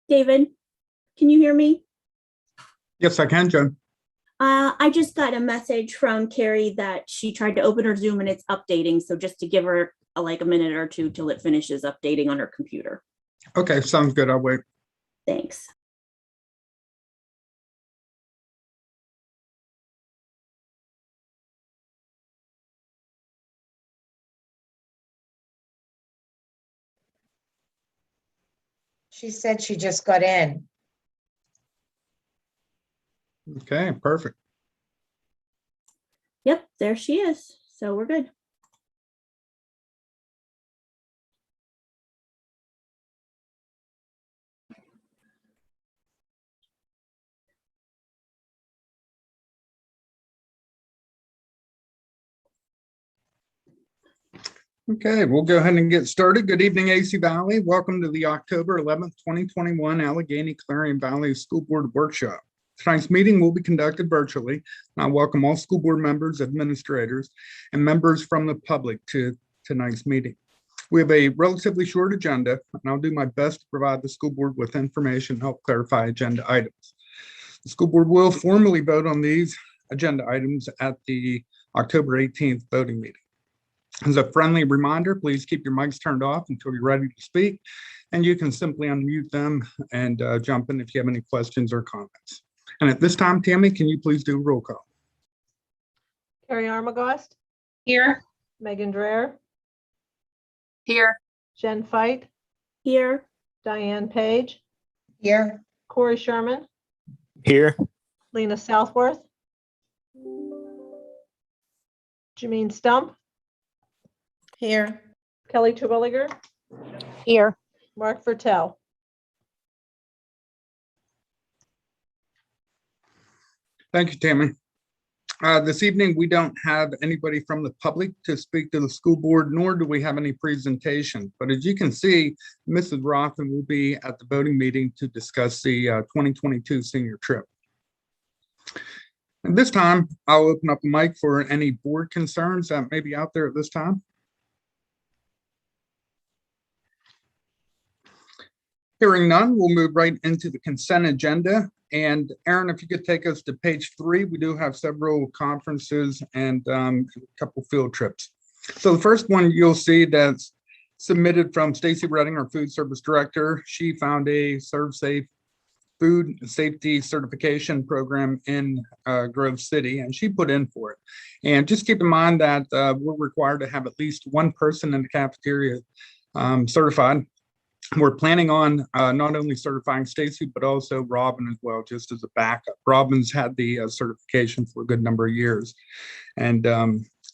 David, can you hear me? Yes, I can, Jen. I just got a message from Carrie that she tried to open her Zoom and it's updating. So just to give her like a minute or two till it finishes updating on her computer. Okay, sounds good. I'll wait. Thanks. She said she just got in. Okay, perfect. Yep, there she is. So we're good. Okay, we'll go ahead and get started. Good evening, AC Valley. Welcome to the October 11th, 2021 Allegheny Clarion Valley School Board Workshop. Tonight's meeting will be conducted virtually. I welcome all school board members, administrators, and members from the public to tonight's meeting. We have a relatively short agenda, and I'll do my best to provide the school board with information, help clarify agenda items. The school board will formally vote on these agenda items at the October 18th voting meeting. As a friendly reminder, please keep your mics turned off until you're ready to speak, and you can simply unmute them and jump in if you have any questions or comments. And at this time, Tammy, can you please do a roll call? Carrie Armagost. Here. Megan Dreher. Here. Jen Fight. Here. Diane Page. Here. Corey Sherman. Here. Lena Southworth. Janine Stump. Here. Kelly Terwilliger. Here. Mark Vertel. Thank you, Tammy. This evening, we don't have anybody from the public to speak to the school board, nor do we have any presentation. But as you can see, Mrs. Rothman will be at the voting meeting to discuss the 2022 senior trip. At this time, I'll open up the mic for any board concerns that may be out there at this time. Hearing none, we'll move right into the consent agenda. And Aaron, if you could take us to page 3, we do have several conferences and a couple field trips. So the first one you'll see that's submitted from Stacy Redding, our food service director. She found a ServSafe food safety certification program in Grove City, and she put in for it. And just keep in mind that we're required to have at least one person in the cafeteria certified. We're planning on not only certifying Stacy, but also Robin as well, just as a backup. Robin's had the certification for a good number of years. And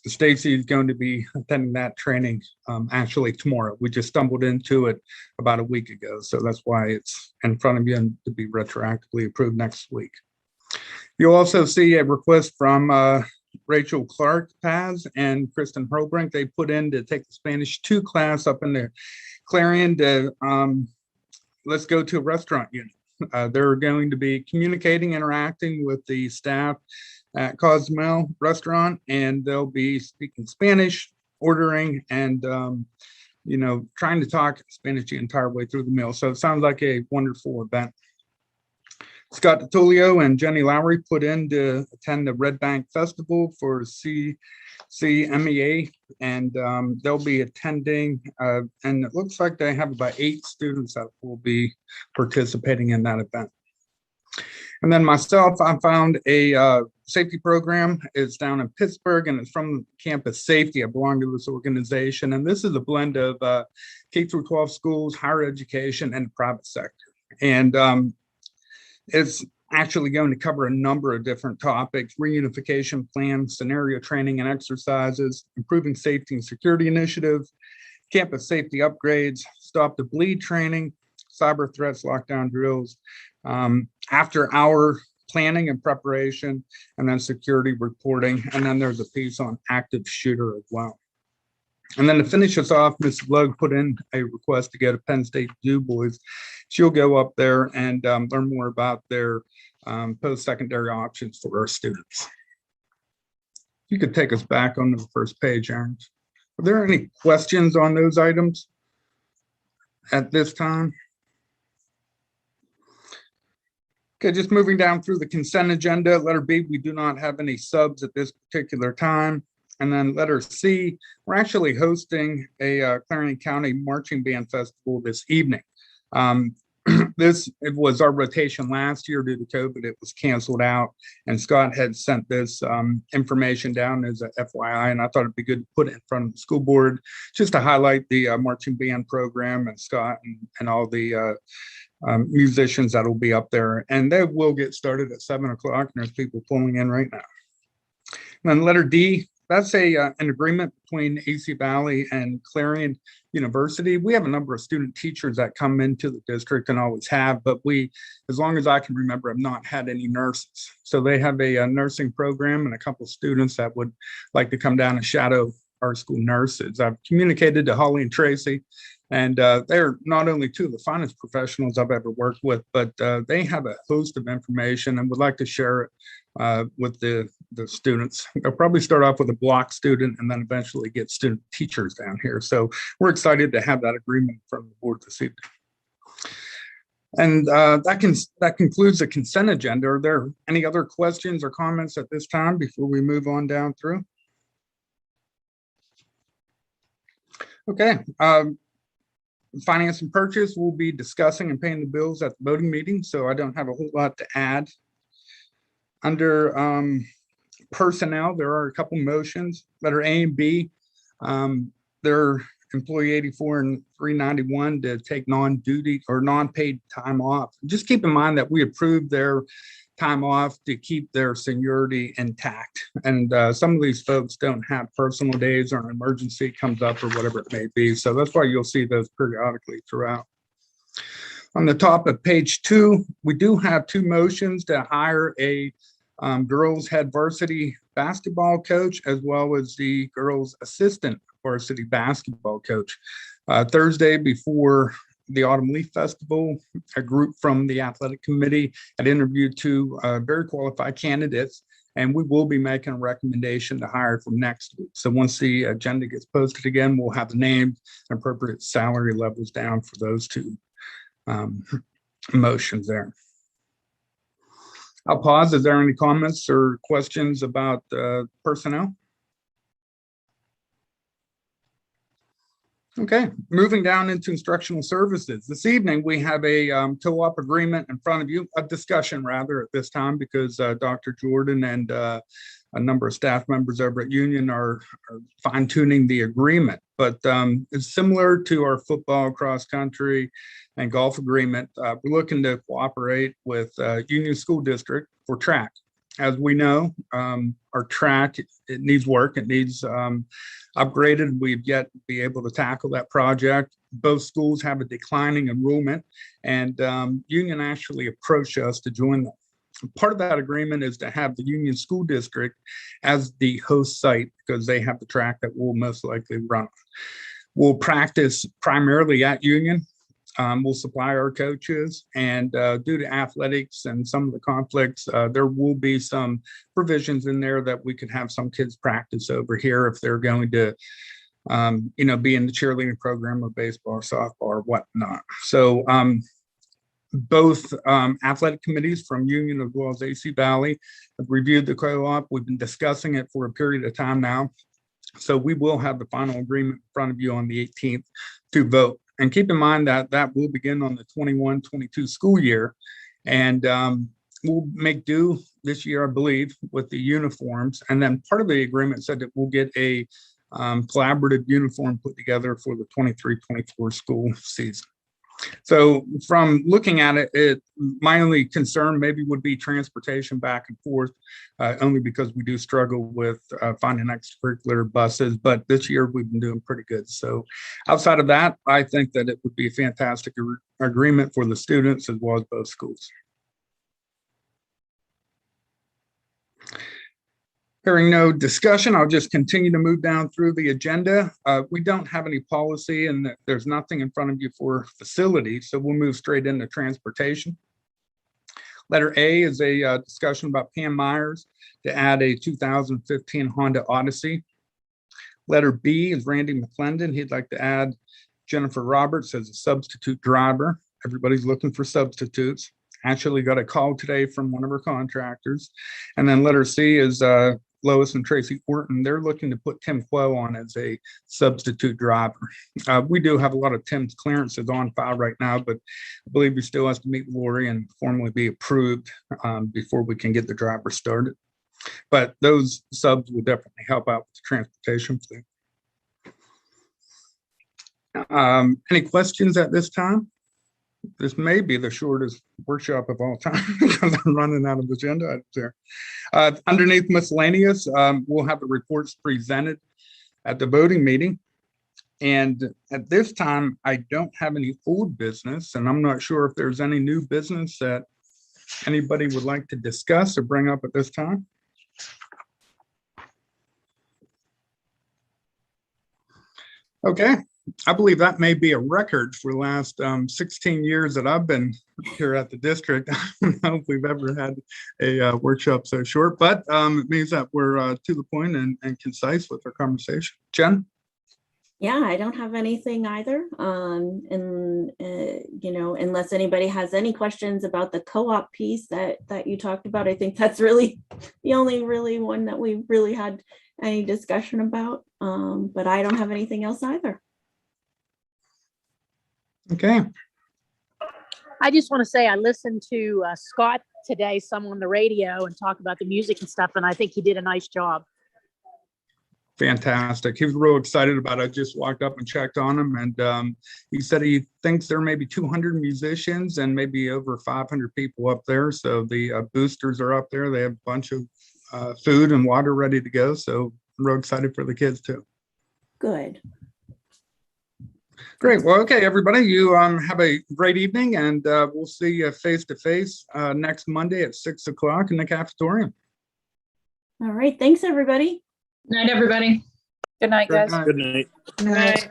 Stacy is going to be attending that training actually tomorrow. We just stumbled into it about a week ago. So that's why it's in front of you and to be retroactively approved next week. You'll also see a request from Rachel Clark Paz and Kristen Hurlbrink. They put in to take the Spanish 2 class up in there. Clarion to let's go to a restaurant unit. They're going to be communicating, interacting with the staff at Cozumel restaurant, and they'll be speaking Spanish, ordering, and trying to talk Spanish the entire way through the meal. So it sounds like a wonderful event. Scott DiTullio and Jenny Lowry put in to attend the Red Bank Festival for CMEA, and they'll be attending, and it looks like they have about 8 students that will be participating in that event. And then myself, I found a safety program. It's down in Pittsburgh, and it's from Campus Safety. I belong to this organization, and this is a blend of K through 12 schools, higher education, and the private sector. And it's actually going to cover a number of different topics: reunification plan, scenario training and exercises, improving safety and security initiatives, campus safety upgrades, stop the bleed training, cyber threats, lockdown drills, after hour planning and preparation, and then security reporting. And then there's a piece on active shooter as well. And then to finish us off, Ms. Logue put in a request to go to Penn State Du Bois. She'll go up there and learn more about their post-secondary options for our students. You could take us back on the first page, Aaron. Are there any questions on those items at this time? Okay, just moving down through the consent agenda. Letter B, we do not have any subs at this particular time. And then letter C, we're actually hosting a Clarion County Marching Band Festival this evening. It was our rotation last year due to COVID. It was canceled out, and Scott had sent this information down as a FYI, and I thought it'd be good to put it in front of the school board just to highlight the marching band program and Scott and all the musicians that will be up there. And they will get started at 7 o'clock, and there's people pulling in right now. And then letter D, that's an agreement between AC Valley and Clarion University. We have a number of student teachers that come into the district and always have, but we, as long as I can remember, have not had any nurses. So they have a nursing program and a couple of students that would like to come down and shadow our school nurses. I've communicated to Holly and Tracy, and they're not only two of the finest professionals I've ever worked with, but they have a host of information and would like to share it with the students. They'll probably start off with a block student and then eventually get student teachers down here. So we're excited to have that agreement from the board this evening. And that concludes the consent agenda. Are there any other questions or comments at this time before we move on down through? Okay. Finance and purchase, we'll be discussing and paying the bills at the voting meeting, so I don't have a whole lot to add. Under personnel, there are a couple motions. Letter A and B, they're employee 84 and 391 to take non-duty or non-paid time off. Just keep in mind that we approved their time off to keep their seniority intact. And some of these folks don't have personal days or an emergency comes up or whatever it may be. So that's why you'll see those periodically throughout. On the top of page 2, we do have 2 motions to hire a girls head varsity basketball coach, as well as the girls assistant varsity basketball coach. Thursday before the Autumn Leaf Festival, a group from the athletic committee had interviewed 2 very qualified candidates, and we will be making a recommendation to hire for next week. So once the agenda gets posted again, we'll have the names and appropriate salary levels down for those 2 motions there. I'll pause. Is there any comments or questions about personnel? Okay, moving down into instructional services. This evening, we have a co-op agreement in front of you, a discussion rather at this time, because Dr. Jordan and a number of staff members over at Union are fine tuning the agreement. But it's similar to our football, cross country, and golf agreement. We're looking to cooperate with Union School District for track. As we know, our track, it needs work, it needs upgraded. We've yet to be able to tackle that project. Both schools have a declining enrollment, and Union actually approached us to join them. Part of that agreement is to have the Union School District as the host site, because they have the track that we'll most likely run. We'll practice primarily at Union. We'll supply our coaches, and due to athletics and some of the conflicts, there will be some provisions in there that we could have some kids practice over here if they're going to, be in the cheerleading program or baseball or softball or whatnot. So both athletic committees from Union as well as AC Valley have reviewed the co-op. We've been discussing it for a period of time now. So we will have the final agreement in front of you on the 18th to vote. And keep in mind that that will begin on the 21-22 school year. And we'll make do this year, I believe, with the uniforms. And then part of the agreement said that we'll get a collaborative uniform put together for the 23-24 school season. So from looking at it, my only concern maybe would be transportation back and forth, only because we do struggle with finding extracurricular buses, but this year we've been doing pretty good. So outside of that, I think that it would be a fantastic agreement for the students as well as both schools. Hearing no discussion, I'll just continue to move down through the agenda. We don't have any policy, and there's nothing in front of you for facilities, so we'll move straight into transportation. Letter A is a discussion about Pam Myers to add a 2015 Honda Odyssey. Letter B is Randy McClendon. He'd like to add Jennifer Roberts as a substitute driver. Everybody's looking for substitutes. Actually got a call today from one of our contractors. And then letter C is Lois and Tracy Orton. They're looking to put Tim Quo on as a substitute driver. We do have a lot of Tim's clearances on file right now, but I believe he still has to meet Lori and formally be approved before we can get the driver started. But those subs will definitely help out with the transportation fleet. Any questions at this time? This may be the shortest workshop of all time because I'm running out of agenda items there. Underneath miscellaneous, we'll have the reports presented at the voting meeting. And at this time, I don't have any old business, and I'm not sure if there's any new business that anybody would like to discuss or bring up at this time. Okay. I believe that may be a record for the last 16 years that I've been here at the district. I don't know if we've ever had a workshop so short, but it means that we're to the point and concise with our conversation. Jen? Yeah, I don't have anything either. Unless anybody has any questions about the co-op piece that you talked about, I think that's really the only really one that we really had any discussion about. But I don't have anything else either. Okay. I just want to say I listened to Scott today, some on the radio, and talk about the music and stuff, and I think he did a nice job. Fantastic. He was real excited about it. I just walked up and checked on him, and he said he thinks there may be 200 musicians and maybe over 500 people up there. So the boosters are up there. They have a bunch of food and water ready to go. So I'm real excited for the kids too. Good. Great. Well, okay, everybody, you have a great evening, and we'll see you face to face next Monday at 6 o'clock in the cafeteria. All right. Thanks, everybody. Night, everybody. Good night, guys. Good night. Good night. Night.